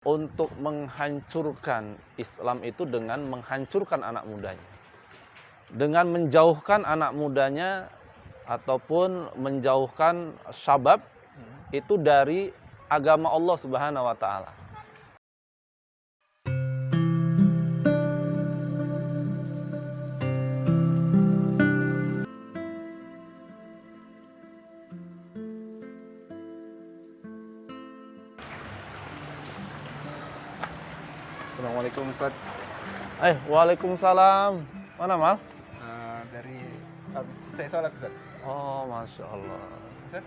untuk menghancurkan Islam itu dengan menghancurkan anak mudanya. Dengan menjauhkan anak mudanya ataupun menjauhkan syabab itu dari agama Allah Subhanahu wa taala. Assalamualaikum Ustaz. Waalaikumsalam. Mana Mal? Dari habis selesai sholat Ustaz. Oh, Masya Allah. Ustaz?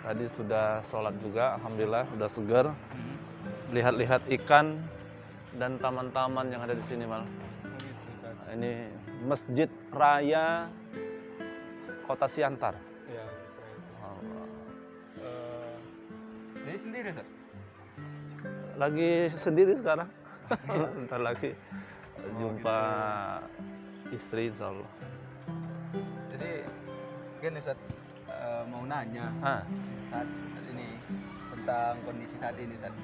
Tadi sudah sholat juga, Alhamdulillah sudah segar. Lihat-lihat ikan dan taman-taman yang ada di sini Mal. Oh gitu Ustaz. Ini Masjid Raya Kota Siantar. Iya. Allah. Jadi sendiri Ustaz? Lagi sendiri sekarang. Bentar lagi jumpa istri insya Allah. Jadi gini Ustaz, mau nanya saat ini tentang kondisi saat ini Ustaz.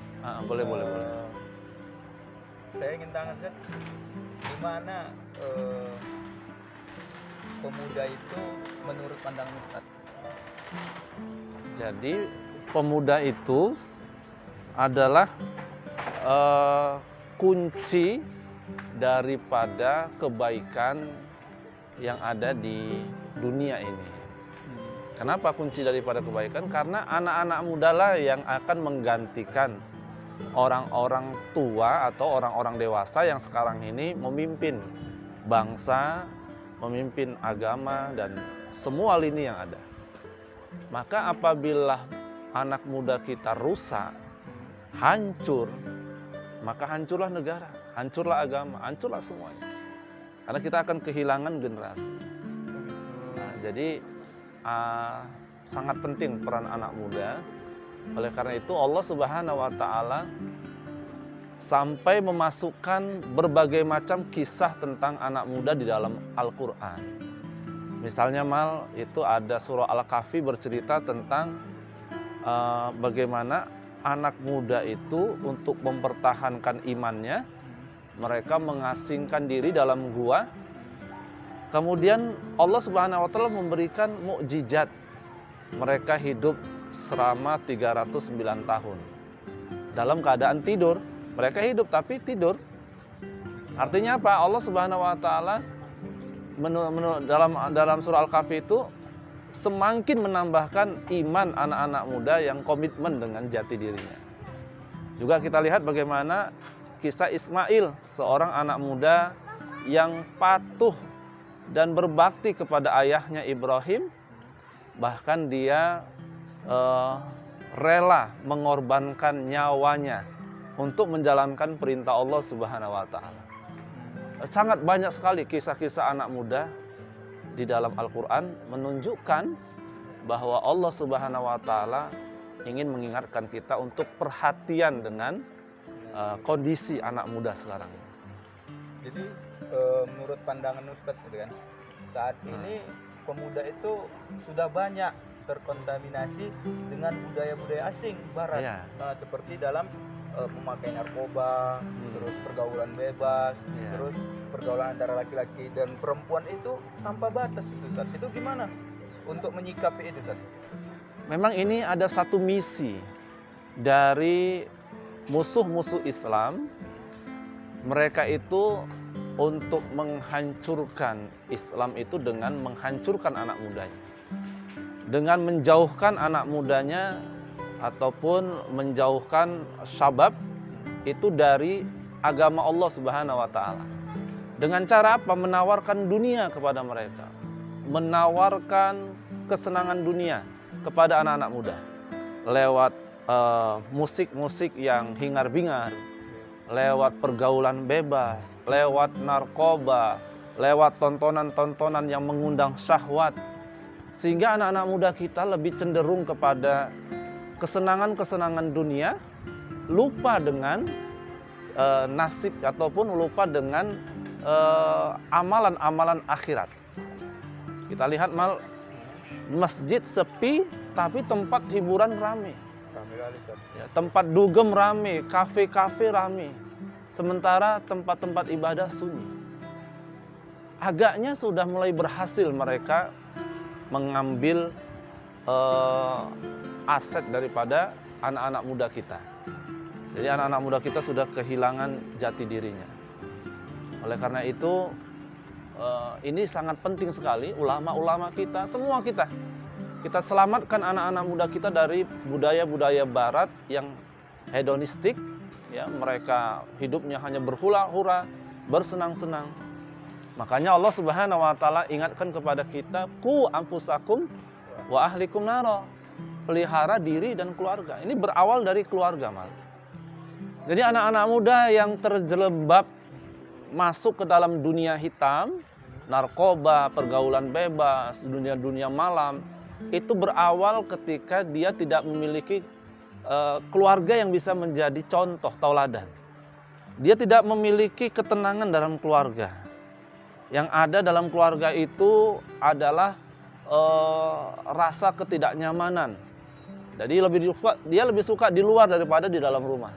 Boleh. Saya ingin tanya Ustaz, gimana pemuda itu menurut pandangan Ustaz? Jadi pemuda itu adalah kunci daripada kebaikan yang ada di dunia ini. Kenapa kunci daripada kebaikan? Karena anak-anak muda lah yang akan menggantikan orang-orang tua atau orang-orang dewasa yang sekarang ini memimpin bangsa, memimpin agama dan semua lini yang ada. Maka apabila anak muda kita rusak, hancur, maka hancurlah negara, hancurlah agama, hancurlah semuanya. Karena kita akan kehilangan generasi. Nah, jadi sangat penting peran anak muda. Oleh karena itu Allah Subhanahu wa taala sampai memasukkan berbagai macam kisah tentang anak muda di dalam Al-Qur'an. Misalnya Mal, itu ada surah Al-Kahfi bercerita tentang bagaimana anak muda itu untuk mempertahankan imannya, mereka mengasingkan diri dalam gua. Kemudian Allah Subhanahu wa taala memberikan mukjizat. Mereka hidup selama 309 tahun. Dalam keadaan tidur. Mereka hidup tapi tidur. Artinya apa? Allah Subhanahu wa taala dalam surah Al-Kahfi itu semakin menambahkan iman anak-anak muda yang komitmen dengan jati dirinya. Juga kita lihat bagaimana kisah Ismail, seorang anak muda yang patuh dan berbakti kepada ayahnya Ibrahim. Bahkan dia rela mengorbankan nyawanya untuk menjalankan perintah Allah Subhanahu wa taala. Sangat banyak sekali kisah-kisah anak muda di dalam Al-Quran menunjukkan bahwa Allah Subhanahu wa taala ingin mengingatkan kita untuk perhatian dengan kondisi anak muda sekarang. Jadi menurut pandangan Ustaz gitu kan, saat ini pemuda itu sudah banyak terkontaminasi dengan budaya-budaya asing barat, seperti dalam memakai narkoba, terus pergaulan bebas, terus pergaulan antara laki-laki dan perempuan itu tanpa batas itu Ustaz. Itu gimana untuk menyikapi itu Ustaz? Memang ini ada satu misi dari musuh-musuh Islam. Mereka itu untuk menghancurkan Islam itu dengan menghancurkan anak mudanya. Dengan menjauhkan anak mudanya ataupun menjauhkan syabab itu dari agama Allah Subhanahu wa taala. Dengan cara apa? Menawarkan dunia kepada mereka. Menawarkan kesenangan dunia kepada anak-anak muda. Lewat musik-musik yang hingar-bingar, lewat pergaulan bebas, lewat narkoba, lewat tontonan-tontonan yang mengundang syahwat. Sehingga anak-anak muda kita lebih cenderung kepada kesenangan-kesenangan dunia, lupa dengan nasib ataupun lupa dengan amalan-amalan akhirat. Kita lihat Mal, masjid sepi tapi tempat hiburan ramai. sekali, Ustaz. Ya, tempat dugem rame, kafe-kafe rame. Sementara tempat-tempat ibadah sunyi. Agaknya sudah mulai berhasil mereka mengambil aset daripada anak-anak muda kita. Jadi anak-anak muda kita sudah kehilangan jati dirinya. Oleh karena itu ini sangat penting sekali ulama-ulama kita, semua kita selamatkan anak-anak muda kita dari budaya-budaya barat yang hedonistik, ya, mereka hidupnya hanya berhura-hura, bersenang-senang. Makanya Allah Subhanahu wa taala ingatkan kepada kita, qu anfusakum wa ahlikum naro. Pelihara diri dan keluarga. Ini berawal dari keluarga, Mal. Jadi anak-anak muda yang terjelebab masuk ke dalam dunia hitam, narkoba, pergaulan bebas, dunia-dunia malam, itu berawal ketika dia tidak memiliki keluarga yang bisa menjadi contoh tauladan. Dia tidak memiliki ketenangan dalam keluarga. Yang ada dalam keluarga itu adalah rasa ketidaknyamanan. Jadi dia lebih suka di luar daripada di dalam rumah.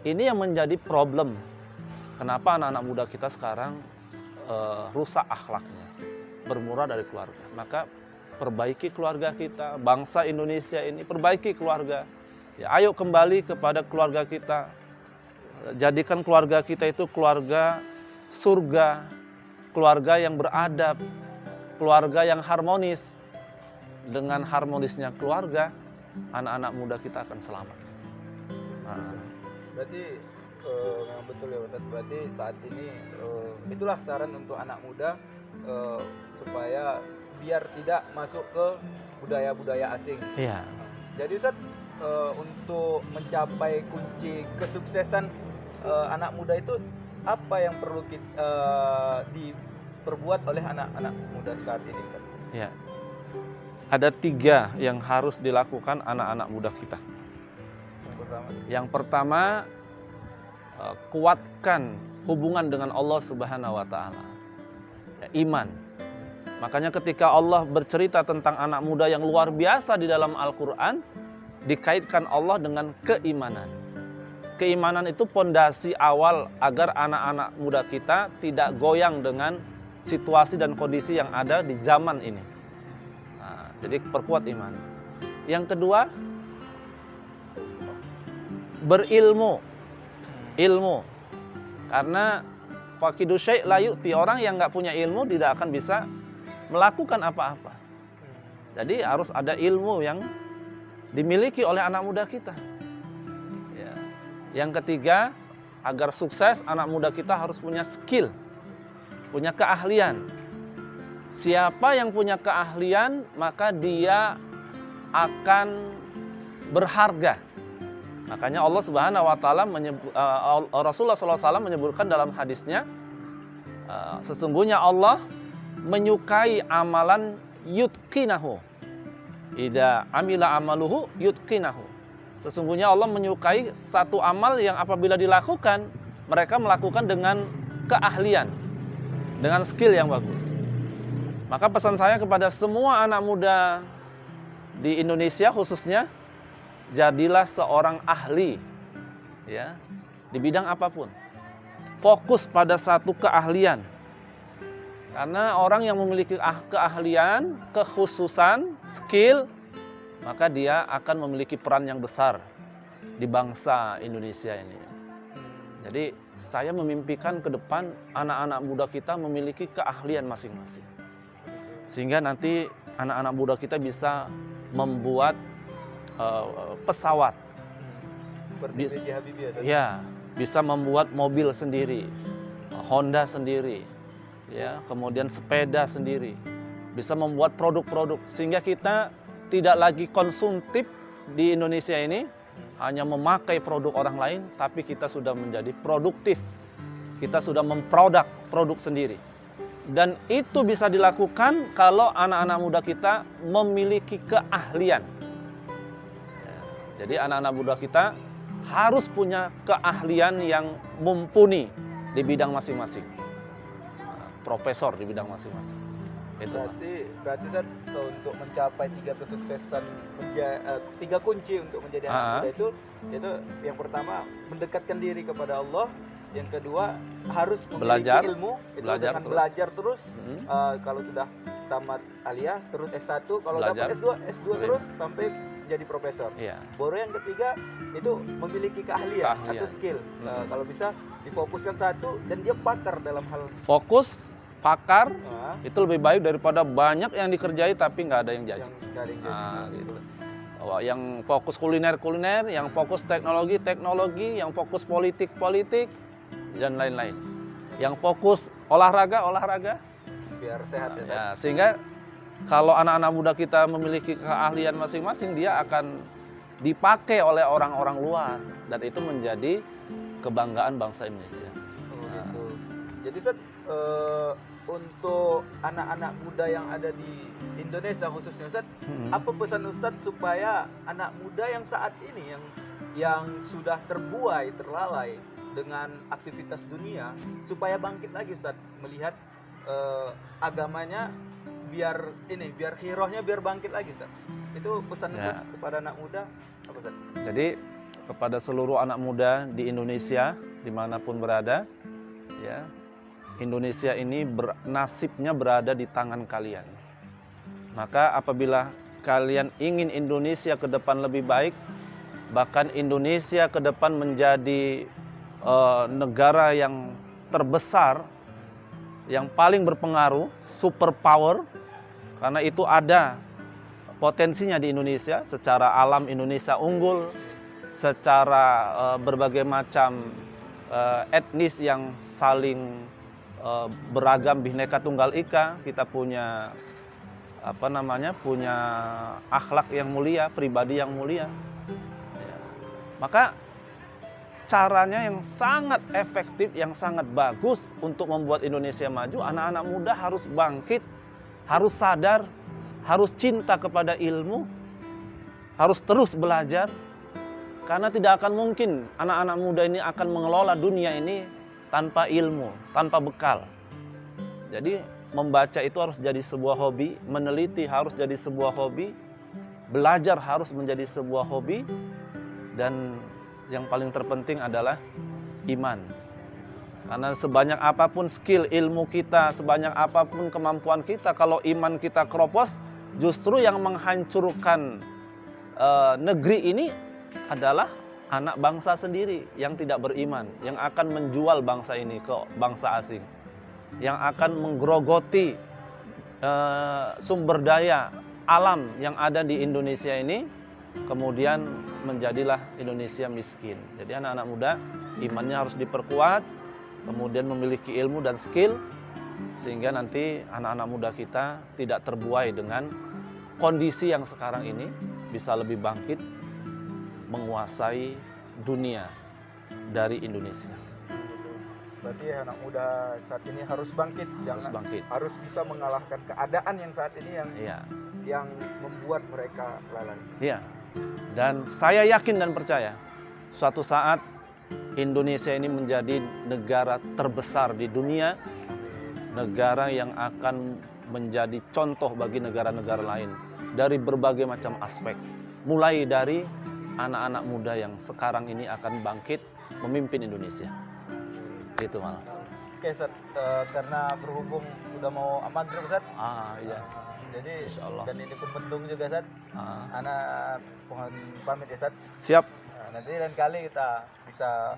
Ini yang menjadi problem. Kenapa anak-anak muda kita sekarang rusak akhlaknya, bermula dari keluarga. Maka perbaiki keluarga kita, bangsa Indonesia ini perbaiki keluarga. Ya, ayo kembali kepada keluarga kita. Jadikan keluarga kita itu keluarga surga, keluarga yang beradab, keluarga yang harmonis. Dengan harmonisnya keluarga, anak-anak muda kita akan selamat. Berarti memang betul ya Ustaz. Berarti saat ini itulah saran untuk anak muda supaya biar tidak masuk ke budaya-budaya asing. Iya. Jadi Ustaz, untuk mencapai kunci kesuksesan anak muda itu apa yang perlu diperbuat oleh anak-anak muda saat ini, Ustaz? Ya. Ada 3 yang harus dilakukan anak-anak muda kita. Yang pertama, kuatkan hubungan dengan Allah Subhanahu wa taala. Ya, iman. Makanya ketika Allah bercerita tentang anak muda yang luar biasa di dalam Al-Qur'an, dikaitkan Allah dengan keimanan. Keimanan itu pondasi awal agar anak-anak muda kita tidak goyang dengan situasi dan kondisi yang ada di zaman ini. Nah, jadi perkuat iman. Yang kedua, berilmu. Ilmu. Karena faqidu syai' la yu'ti, orang yang nggak punya ilmu tidak akan bisa melakukan apa-apa. Jadi harus ada ilmu yang dimiliki oleh anak muda kita. Ya. Yang ketiga, agar sukses anak muda kita harus punya skill, punya keahlian. Siapa yang punya keahlian, maka dia akan berharga. Makanya Allah Subhanahu wa taala Rasulullah SAW menyebutkan dalam hadisnya, sesungguhnya Allah menyukai amalan yutqinahu. Idza amila amaluhu yutqinahu. Sesungguhnya Allah menyukai satu amal yang apabila dilakukan, mereka melakukan dengan keahlian, dengan skill yang bagus. Maka pesan saya kepada semua anak muda di Indonesia khususnya, jadilah seorang ahli, ya, di bidang apapun. Fokus pada satu keahlian. Karena orang yang memiliki keahlian, kekhususan, skill, maka dia akan memiliki peran yang besar di bangsa Indonesia ini. Jadi saya memimpikan ke depan anak-anak muda kita memiliki keahlian masing-masing. Sehingga nanti anak-anak muda kita bisa membuat pesawat, ya, bisa membuat mobil sendiri, Honda sendiri, ya, kemudian sepeda sendiri, bisa membuat produk-produk, sehingga kita tidak lagi konsumtif di Indonesia ini, hanya memakai produk orang lain, tapi kita sudah menjadi produktif, kita sudah memproduk produk sendiri. Dan itu bisa dilakukan kalau anak-anak muda kita memiliki keahlian. Jadi anak-anak muda kita harus punya keahlian yang mumpuni di bidang masing-masing. Profesor di bidang masing-masing. Itu. Berarti Ustaz, untuk mencapai 3 kesuksesan, 3 kunci untuk menjadi anak muda itu yang pertama mendekatkan diri kepada Allah, yang kedua harus memiliki ilmu, itu dengan belajar terus. Kalau sudah tamat aliyah terus S1, kalau dapat S2 terus sampai jadi profesor. Baru yang ketiga itu memiliki keahlian. Atau skill. Kalau bisa difokuskan satu dan dia pakar dalam hal pakar itu lebih baik daripada banyak yang dikerjai tapi nggak ada yang jadi. Gitu. Yang fokus kuliner, yang fokus teknologi, yang fokus politik, dan lain-lain. Yang fokus olahraga. Biar sehat ya. Sehingga kalau anak-anak muda kita memiliki keahlian masing-masing, dia akan dipakai oleh orang-orang luar dan itu menjadi kebanggaan bangsa Indonesia. Gitu. Jadi Ustaz, untuk anak-anak muda yang ada di Indonesia khususnya Ustaz, apa pesan Ustaz supaya anak muda yang saat ini yang sudah terlalai dengan aktivitas dunia supaya bangkit lagi Ustaz, melihat agamanya biar khirohnya biar bangkit lagi Ustaz. Itu pesan Ustaz kepada anak muda apa Ustaz? Jadi kepada seluruh anak muda di Indonesia dimanapun berada, ya, Indonesia ini nasibnya berada di tangan kalian. Maka apabila kalian ingin Indonesia ke depan lebih baik, bahkan Indonesia ke depan menjadi negara yang terbesar, yang paling berpengaruh, superpower, karena itu ada potensinya di Indonesia, secara alam Indonesia unggul, secara berbagai macam etnis yang saling beragam, Bhinneka Tunggal Ika, kita punya punya akhlak yang mulia, pribadi yang mulia. Maka caranya yang sangat efektif, yang sangat bagus untuk membuat Indonesia maju, anak-anak muda harus bangkit, harus sadar, harus cinta kepada ilmu, harus terus belajar. Karena tidak akan mungkin anak-anak muda ini akan mengelola dunia ini tanpa ilmu, tanpa bekal. Jadi membaca itu harus jadi sebuah hobi, meneliti harus jadi sebuah hobi, belajar harus menjadi sebuah hobi, dan yang paling terpenting adalah iman. Karena sebanyak apapun skill ilmu kita, sebanyak apapun kemampuan kita, kalau iman kita keropos, justru yang menghancurkan negeri ini adalah anak bangsa sendiri yang tidak beriman, yang akan menjual bangsa ini ke bangsa asing, yang akan menggerogoti sumber daya alam yang ada di Indonesia ini, kemudian menjadilah Indonesia miskin. Jadi anak-anak muda imannya harus diperkuat, kemudian memiliki ilmu dan skill, sehingga nanti anak-anak muda kita tidak terbuai dengan kondisi yang sekarang ini, bisa lebih bangkit menguasai dunia dari Indonesia. Berarti anak muda saat ini harus bangkit, harus bisa mengalahkan keadaan yang saat ini yang membuat mereka lalai. Iya. Dan saya yakin dan percaya suatu saat Indonesia ini menjadi negara terbesar di dunia, negara yang akan menjadi contoh bagi negara-negara lain dari berbagai macam aspek, mulai dari anak-anak muda yang sekarang ini akan bangkit memimpin Indonesia. Itu malah. Oke, Ustaz, karena berhubung udah mau maghrib, Ustaz. Iya. Jadi dan ini pun penting juga, Ustaz. Anak mohon pamit ya, Ustaz. Siap. Nanti lain kali kita bisa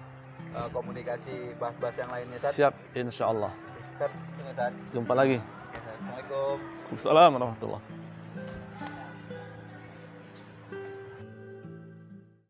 komunikasi bahas-bahas yang lainnya, Ustaz. Siap, insya Allah. Ustaz, ini, Ustaz. Jumpa lagi. Assalamualaikum. Waalaikumsalam warahmatullahi wabarakatuh.